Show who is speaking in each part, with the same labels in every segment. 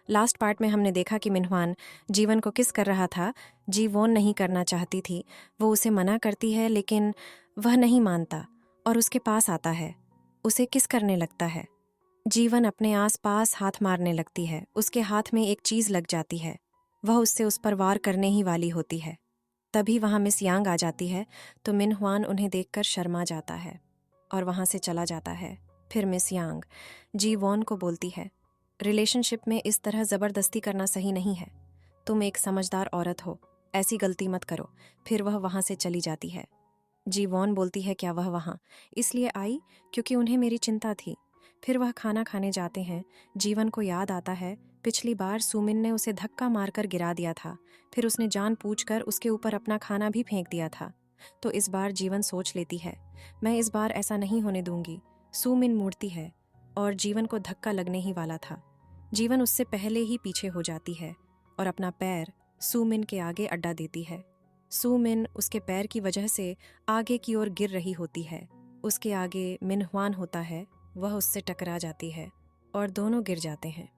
Speaker 1: Last part में हमने देखा कि मिनहवान जीवन को किस कर रहा था। जी वॉन नहीं करना चाहती थी, वो उसे मना करती है लेकिन वह नहीं मानता और उसके पास आता है, उसे किस करने लगता है। जीवन अपने आस पास हाथ मारने लगती है, उसके हाथ में एक चीज़ लग जाती है, वह उससे उस पर वार करने ही वाली होती है। तभी वहाँ मिस यांग आ जाती है तो मिनहवान उन्हें देखकर शर्मा जाता है और वहाँ से चला जाता है। फिर मिस यांग जी वॉन को बोलती है, रिलेशनशिप में इस तरह ज़बरदस्ती करना सही नहीं है, तुम एक समझदार औरत हो, ऐसी गलती मत करो। फिर वह वहाँ से चली जाती है। जी वॉन बोलती है, क्या वह वहाँ इसलिए आई क्योंकि उन्हें मेरी चिंता थी। फिर वह खाना खाने जाते हैं। जीवन को याद आता है पिछली बार सुमिन ने उसे धक्का मारकर गिरा दिया था, फिर उसने जानबूझकर उसके ऊपर अपना खाना भी फेंक दिया था। तो इस बार जीवन सोच लेती है, मैं इस बार ऐसा नहीं होने दूंगी। सुमिन मुड़ती है और जीवन को धक्का लगने ही वाला था। जीवन उससे पहले ही पीछे हो जाती है और अपना पैर सुमिन के आगे अड्डा देती है। सुमिन उसके पैर की वजह से आगे की ओर गिर रही होती है। उसके आगे मिनहवान होता है, वह उससे टकरा जाती है और दोनों गिर जाते हैं।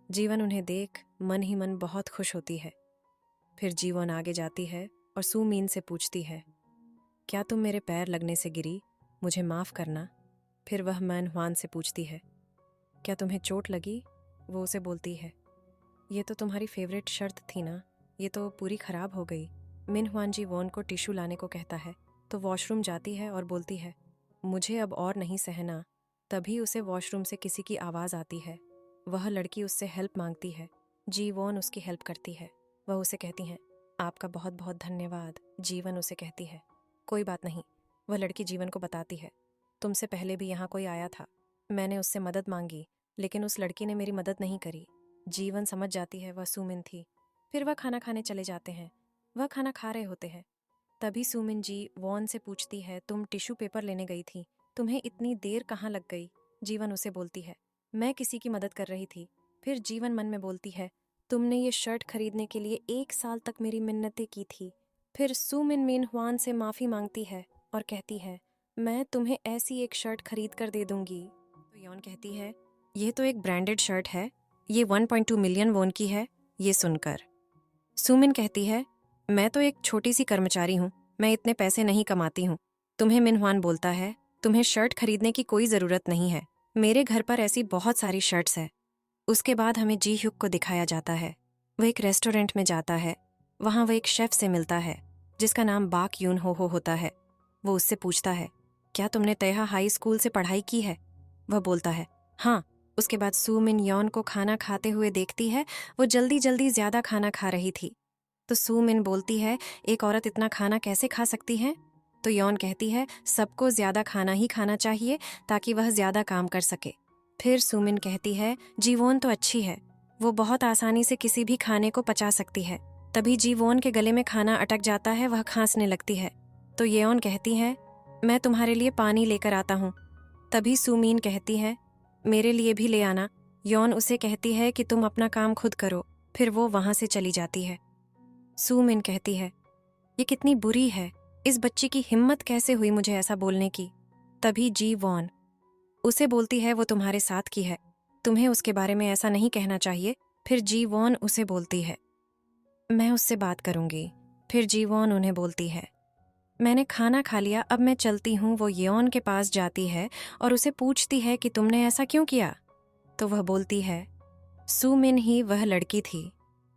Speaker 1: जीवन उन्हें देख मन ही मन बहुत खुश होती है। फिर जीवन आगे जाती है और सुमीन से पूछती है, क्या तुम मेरे पैर लगने से गिरी, मुझे माफ़ करना। फिर वह मिनहवान से पूछती है, क्या तुम्हें चोट लगी। वो उसे बोलती है, ये तो तुम्हारी फेवरेट शर्त थी ना, ये तो पूरी खराब हो गई। मिनहवान जी वॉन को टिश्यू लाने को कहता है तो वॉशरूम जाती है और बोलती है, मुझे अब और नहीं सहना। तभी उसे वॉशरूम से किसी की आवाज़ आती है। वह लड़की उससे हेल्प मांगती है। जी वॉन उसकी हेल्प करती है। वह उसे कहती हैं, आपका बहुत बहुत धन्यवाद। जीवन उसे कहती है, कोई बात नहीं। वह लड़की जीवन को बताती है, तुमसे पहले भी यहाँ कोई आया था, मैंने उससे मदद मांगी लेकिन उस लड़की ने मेरी मदद नहीं करी। जीवन समझ जाती है वह सुमिन थी। फिर वह खाना खाने चले जाते हैं। वह खाना खा रहे होते हैं। तभी सुमिन जी वॉन से पूछती है, तुम टिश्यू पेपर लेने गई थी, तुम्हें इतनी देर कहाँ लग गई। जीवन उसे बोलती है, मैं किसी की मदद कर रही थी। फिर जीवन मन में बोलती है, तुमने ये शर्ट खरीदने के लिए 1 साल तक मेरी मिन्नतें की थी। फिर सुमिन मिनहवान से माफ़ी मांगती है और कहती है, मैं तुम्हें ऐसी एक शर्ट खरीद कर दे दूंगी। तो यॉन कहती है, यह तो एक ब्रांडेड शर्ट है, ये 1.2 मिलियन वॉन की है। ये सुनकर सुमिन कहती है, मैं तो एक छोटी सी कर्मचारी हूँ, मैं इतने पैसे नहीं कमाती हूँ। तुम्हें मिनहवान बोलता है, तुम्हें शर्ट खरीदने की कोई ज़रूरत नहीं है, मेरे घर पर ऐसी बहुत सारी शर्ट्स है। उसके बाद हमें जी ह्युक को दिखाया जाता है। वह एक रेस्टोरेंट में जाता है। वहाँ वह एक शेफ़ से मिलता है जिसका नाम बाक यून हो होता है। वो उससे पूछता है, क्या तुमने तयहा हाई स्कूल से पढ़ाई की है। वह बोलता है, हाँ। उसके बाद सू मिन यॉन को खाना खाते हुए देखती है। वो जल्दी जल्दी ज़्यादा खाना खा रही थी। तो सू मिन बोलती है, एक औरत इतना खाना कैसे खा सकती है। तो यॉन कहती है, सबको ज़्यादा खाना ही खाना चाहिए ताकि वह ज़्यादा काम कर सके। फिर सुमिन कहती है, जीवोन तो अच्छी है, वो बहुत आसानी से किसी भी खाने को पचा सकती है। तभी जीवोन के गले में खाना अटक जाता है, वह खांसने लगती है। तो येओन कहती है, मैं तुम्हारे लिए पानी लेकर आता हूँ। तभी सुमीन कहती है, मेरे लिए भी ले आना। यौन उसे कहती है कि तुम अपना काम खुद करो। फिर वो वहाँ से चली जाती है। सुमिन कहती है, ये कितनी बुरी है, इस बच्ची की हिम्मत कैसे हुई मुझे ऐसा बोलने की। तभी जी वॉन उसे बोलती है, वो तुम्हारे साथ की है, तुम्हें उसके बारे में ऐसा नहीं कहना चाहिए। फिर जी वॉन उसे बोलती है, मैं उससे बात करूंगी। फिर जी वॉन उन्हें बोलती है, मैंने खाना खा लिया, अब मैं चलती हूँ। वो येओन के पास जाती है और उसे पूछती है कि तुमने ऐसा क्यों किया। तो वह बोलती है, सुमिन ही वह लड़की थी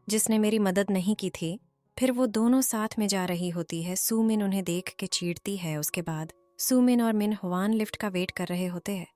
Speaker 1: जिसने मेरी मदद नहीं की थी। फिर वो दोनों साथ में जा रही होती है। सुमिन उन्हें देख के चीढ़ती है। उसके बाद सुमिन और मिनहवान लिफ्ट का वेट कर रहे होते हैं।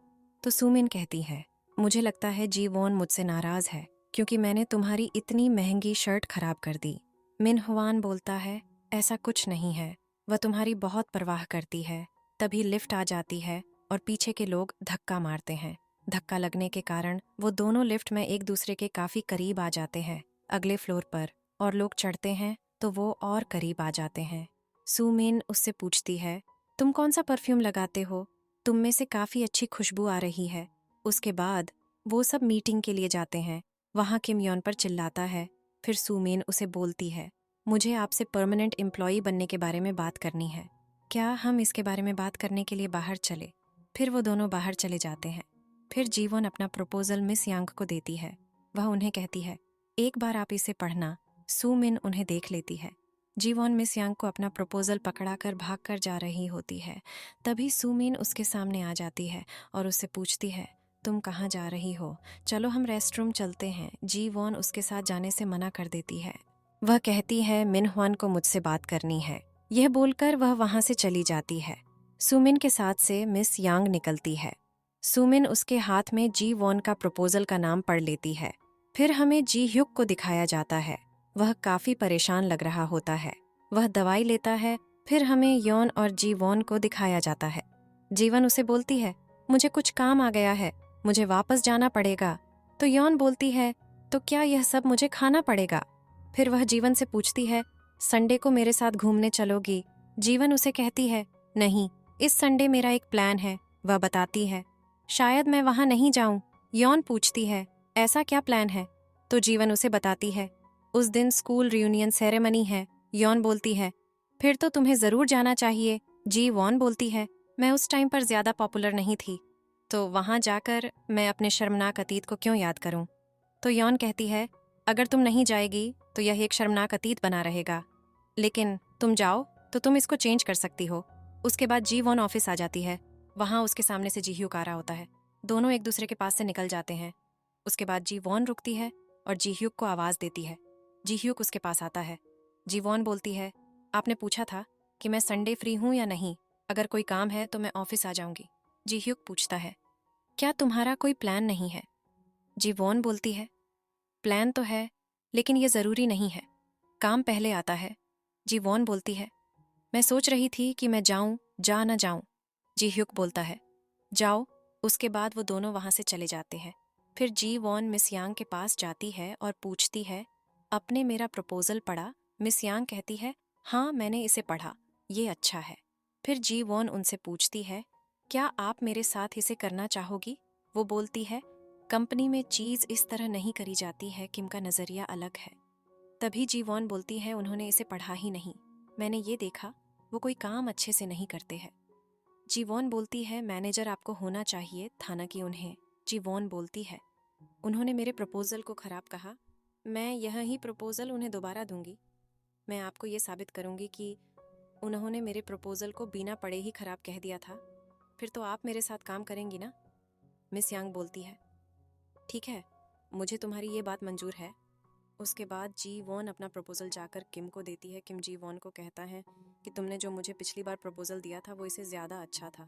Speaker 1: तो सुमिन कहती है, मुझे लगता है जी वॉन मुझसे नाराज है क्योंकि मैंने तुम्हारी इतनी महंगी शर्ट खराब कर दी। मिनहवान बोलता है, ऐसा कुछ नहीं है, वह तुम्हारी बहुत परवाह करती है। तभी लिफ्ट आ जाती है और पीछे के लोग धक्का मारते हैं। धक्का लगने के कारण वो दोनों लिफ्ट में एक दूसरे के काफी करीब आ जाते हैं अगले फ्लोर पर, और लोग चढ़ते हैं तो वो और करीब आ जाते हैं। सुमिन उससे पूछती है, तुम कौन सा परफ्यूम लगाते हो, तुम में से काफी अच्छी खुशबू आ रही है। उसके बाद वो सब मीटिंग के लिए जाते हैं। वहाँ किम यॉन पर चिल्लाता है। फिर सुमिन उसे बोलती है, मुझे आपसे परमानेंट एम्प्लॉई बनने के बारे में बात करनी है, क्या हम इसके बारे में बात करने के लिए बाहर चले। फिर वो दोनों बाहर चले जाते हैं। फिर जीवन अपना प्रपोजल मिस यांग को देती है। वह उन्हें कहती है, एक बार आप इसे पढ़ना। सू मिन उन्हें देख लेती है। जीवॉन मिस यांग को अपना प्रपोजल पकड़ाकर भागकर जा रही होती है। तभी सू मिन उसके सामने आ जाती है और उससे पूछती है, तुम कहाँ जा रही हो? चलो हम रेस्टरूम चलते हैं। जीवॉन उसके साथ जाने से मना कर देती है। वह कहती है, मिन ह्वान को मुझसे बात करनी है। यह बोलकर वह वहां से चली जाती है। सुमिन के साथ से मिस यांग निकलती है। सुमिन उसके हाथ में जी वॉन का प्रपोजल का नाम पढ़ लेती है। फिर हमें जी ह्युक को दिखाया जाता है। वह काफी परेशान लग रहा होता है। वह दवाई लेता है। फिर हमें यौन और जी वॉन को दिखाया जाता है। जीवन उसे बोलती है, मुझे कुछ काम आ गया है, मुझे वापस जाना पड़ेगा। तो यौन बोलती है, तो क्या यह सब मुझे खाना पड़ेगा? फिर वह जीवन से पूछती है, संडे को मेरे साथ घूमने चलोगी? जीवन उसे कहती है, नहीं, इस संडे मेरा एक प्लान है। वह बताती है, शायद मैं वहां नहीं जाऊं। यौन पूछती है, ऐसा क्या प्लान है? तो जीवन उसे बताती है, उस दिन स्कूल रियूनियन सेरेमनी है। यौन बोलती है, फिर तो तुम्हें जरूर जाना चाहिए। जी वॉन बोलती है, मैं उस टाइम पर ज्यादा पॉपुलर नहीं थी, तो वहां जाकर मैं अपने शर्मनाक अतीत को क्यों याद करूं? तो यौन कहती है, अगर तुम नहीं जाएगी तो यह एक शर्मनाक अतीत बना रहेगा, लेकिन तुम जाओ तो तुम इसको चेंज कर सकती हो। उसके बाद जी वॉन ऑफिस आ जाती है। वहां उसके सामने से जी ह्यूक आ रहा होता है। दोनों एक दूसरे के पास से निकल जाते हैं। उसके बाद जी वॉन रुकती है और जी ह्यूक को आवाज देती है। जी ह्यूक उसके पास आता है। जी वॉन बोलती है, आपने पूछा था कि मैं संडे फ्री हूं या नहीं, अगर कोई काम है तो मैं ऑफिस आ जाऊंगी। जी ह्यूक पूछता है, क्या तुम्हारा कोई प्लान नहीं है? जी वॉन बोलती है, प्लान तो है, लेकिन ये जरूरी नहीं है, काम पहले आता है। जी वॉन बोलती है, मैं सोच रही थी कि मैं जाऊं जा न जाऊं। जी ह्यूक बोलता है, जाओ। उसके बाद वो दोनों वहां से चले जाते हैं। फिर जी वॉन मिस यांग के पास जाती है और पूछती है, अपने मेरा प्रपोजल पढ़ा? मिस यांग कहती है, हाँ मैंने इसे पढ़ा, ये अच्छा है। फिर जी वॉन उनसे पूछती है, क्या आप मेरे साथ इसे करना चाहोगी? वो बोलती है, कंपनी में चीज इस तरह नहीं करी जाती है, किम का नजरिया अलग है। तभी जी वॉन बोलती है, उन्होंने इसे पढ़ा ही नहीं, मैंने ये देखा, वो कोई काम अच्छे से नहीं करते हैं। जीवॉन बोलती है, मैनेजर आपको होना चाहिए था ना कि उन्हें। जीवॉन बोलती है, उन्होंने मेरे प्रपोजल को खराब कहा, मैं यह ही प्रपोजल उन्हें दोबारा दूंगी। मैं आपको ये साबित करूंगी कि उन्होंने मेरे प्रपोजल को बिना पढ़े ही खराब कह दिया था। फिर तो आप मेरे साथ काम करेंगी ना? मिस यांग बोलती है, ठीक है, मुझे तुम्हारी ये बात मंजूर है। उसके बाद जी वॉन अपना प्रपोजल जाकर किम को देती है। किम जी वॉन को कहता है कि तुमने जो मुझे पिछली बार प्रपोजल दिया था वो इससे ज़्यादा अच्छा था।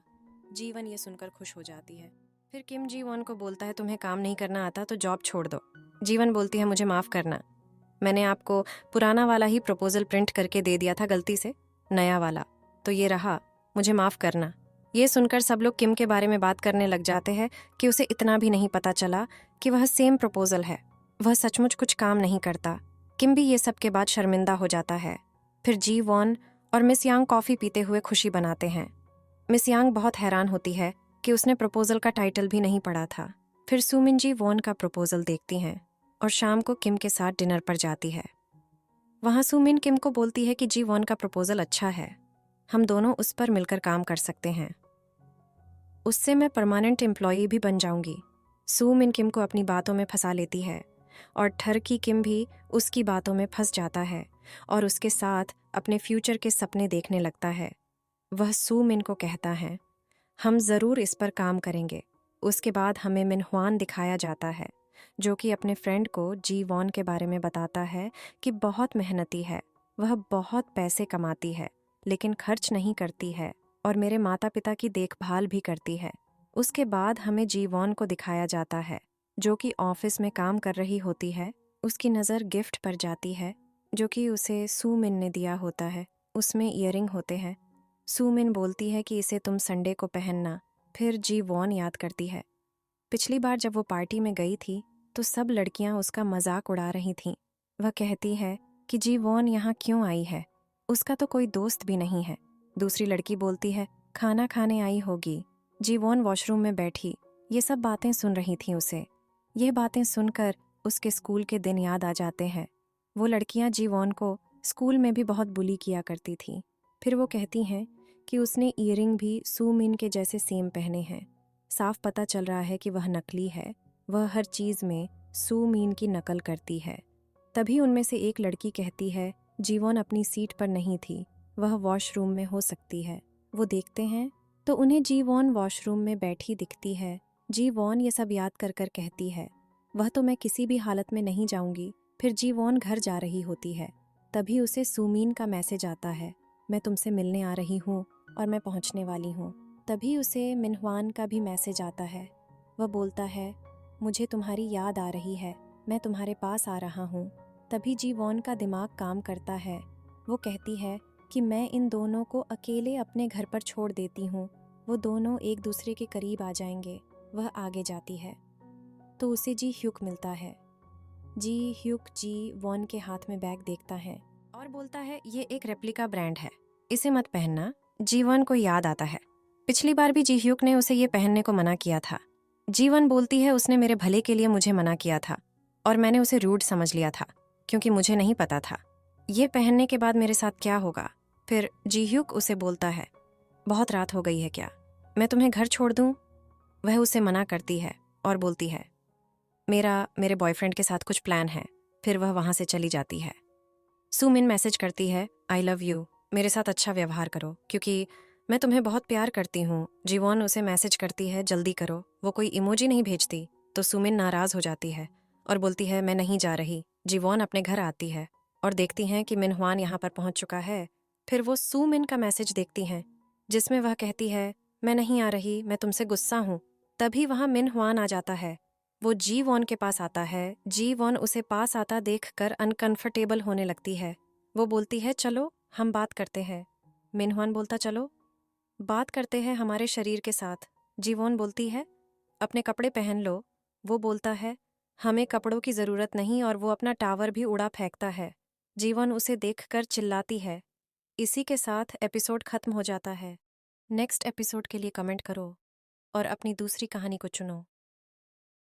Speaker 1: जीवन ये सुनकर खुश हो जाती है। फिर किम जी वॉन को बोलता है, तुम्हें काम नहीं करना आता तो जॉब छोड़ दो। जीवन बोलती है, मुझे माफ़ करना, मैंने आपको पुराना वाला ही प्रपोजल प्रिंट करके दे दिया था गलती से, नया वाला तो ये रहा, मुझे माफ़ करना। ये सुनकर सब लोग किम के बारे में बात करने लग जाते हैं कि उसे इतना भी नहीं पता चला कि वह सेम प्रपोजल है, वह सचमुच कुछ काम नहीं करता। किम भी ये सब के बाद शर्मिंदा हो जाता है। फिर जी वॉन और मिस यांग कॉफ़ी पीते हुए खुशी बनाते हैं। मिस यांग बहुत हैरान होती है कि उसने प्रपोजल का टाइटल भी नहीं पढ़ा था। फिर सुमिन जी वॉन का प्रपोजल देखती हैं और शाम को किम के साथ डिनर पर जाती है। वहाँ सुमिन किम को बोलती है कि जी वॉन का प्रपोजल अच्छा है, हम दोनों उस पर मिलकर काम कर सकते हैं, उससे मैं परमानेंट एम्प्लॉई भी बन जाऊंगी। सुमिन किम को अपनी बातों में फंसा लेती है और ठरकी किम भी उसकी बातों में फंस जाता है और उसके साथ अपने फ्यूचर के सपने देखने लगता है। वह सुमिन को कहता है, हम ज़रूर इस पर काम करेंगे। उसके बाद हमें मिनह्वान दिखाया जाता है, जो कि अपने फ्रेंड को जी वॉन के बारे में बताता है कि बहुत मेहनती है, वह बहुत पैसे कमाती है लेकिन खर्च नहीं करती है और मेरे माता पिता की देखभाल भी करती है। उसके बाद हमें जी वॉन को दिखाया जाता है, जो कि ऑफिस में काम कर रही होती है। उसकी नज़र गिफ्ट पर जाती है जो कि उसे सुमिन ने दिया होता है। उसमें ईयरिंग होते हैं। सुमिन बोलती है कि इसे तुम संडे को पहनना। फिर जी वॉन याद करती है, पिछली बार जब वो पार्टी में गई थी तो सब लड़कियां उसका मजाक उड़ा रही थीं। वह कहती है कि जी वॉन यहाँ क्यों आई है, उसका तो कोई दोस्त भी नहीं है। दूसरी लड़की बोलती है, खाना खाने आई होगी। जी वॉन वॉशरूम में बैठी ये सब बातें सुन रही थी उसे। ये बातें सुनकर उसके स्कूल के दिन याद आ जाते हैं। वो लड़कियां जी वॉन को स्कूल में भी बहुत बुली किया करती थी। फिर वो कहती हैं कि उसने ईयरिंग भी सुमिन के जैसे सेम पहने हैं। साफ पता चल रहा है कि वह नकली है। वह हर चीज़ में सू मीन की नकल करती है। तभी उनमें से एक लड़की कहती है जीवोन अपनी सीट पर नहीं थी, वह वॉशरूम में हो सकती है। वो देखते हैं तो उन्हें जीवोन वॉशरूम में बैठी दिखती है। जीवोन ये सब याद कर कर कहती है वह तो मैं किसी भी हालत में नहीं जाऊंगी। फिर जीवोन घर जा रही होती है। तभी उसे सुमीन का मैसेज आता है, मैं तुमसे मिलने आ रही हूँ और मैं पहुँचने वाली हूँ। तभी उसे मिनह्वान का भी मैसेज आता है। वह बोलता है मुझे तुम्हारी याद आ रही है, मैं तुम्हारे पास आ रहा हूँ। तभी जीवोन का दिमाग काम करता है। वो कहती है कि मैं इन दोनों को अकेले अपने घर पर छोड़ देती हूँ, वो दोनों एक दूसरे के करीब आ जाएंगे। वह आगे जाती है तो उसे जी ह्यूक मिलता है। जी ह्यूक जी वॉन के हाथ में बैग देखता है और बोलता है ये एक रेप्लिका ब्रांड है, इसे मत पहनना। जीवन को याद आता है पिछली बार भी जी ह्यूक ने उसे ये पहनने को मना किया था। जीवन बोलती है उसने मेरे भले के लिए मुझे मना किया था और मैंने उसे रूड समझ लिया था क्योंकि मुझे नहीं पता था ये पहनने के बाद मेरे साथ क्या होगा। फिर जी ह्यूक उसे बोलता है बहुत रात हो गई है क्या, मैं तुम्हें घर छोड़ दूं। वह उसे मना करती है और बोलती है मेरे बॉयफ्रेंड के साथ कुछ प्लान है। फिर वह वहां से चली जाती है। सुमिन मैसेज करती है आई लव यू, मेरे साथ अच्छा व्यवहार करो क्योंकि मैं तुम्हें बहुत प्यार करती हूँ। जीवोन उसे मैसेज करती है जल्दी करो, वो कोई इमोजी नहीं भेजती तो सुमिन नाराज हो जाती है और बोलती है मैं नहीं जा रही। जीवोन अपने घर आती है और देखती हैं कि मिनह्वान यहाँ पर पहुंच चुका है। फिर वो सुमिन का मैसेज देखती हैं जिसमें वह कहती है मैं नहीं आ रही, मैं तुमसे गुस्सा हूँ। तभी वहाँ मिनह्वान आ जाता है। वो जी वॉन के पास आता है। जी वॉन उसे पास आता देखकर अनकंफर्टेबल होने लगती है। वो बोलती है चलो हम बात करते हैं। मिनह्वान बोलता चलो बात करते हैं हमारे शरीर के साथ। जीवोन बोलती है अपने कपड़े पहन लो। वो बोलता है हमें कपड़ों की ज़रूरत नहीं और वो अपना टावर भी उड़ा फेंकता है। जीवन उसे देखकर चिल्लाती है। इसी के साथ एपिसोड खत्म हो जाता है। नेक्स्ट एपिसोड के लिए कमेंट करो और अपनी दूसरी कहानी को चुनो।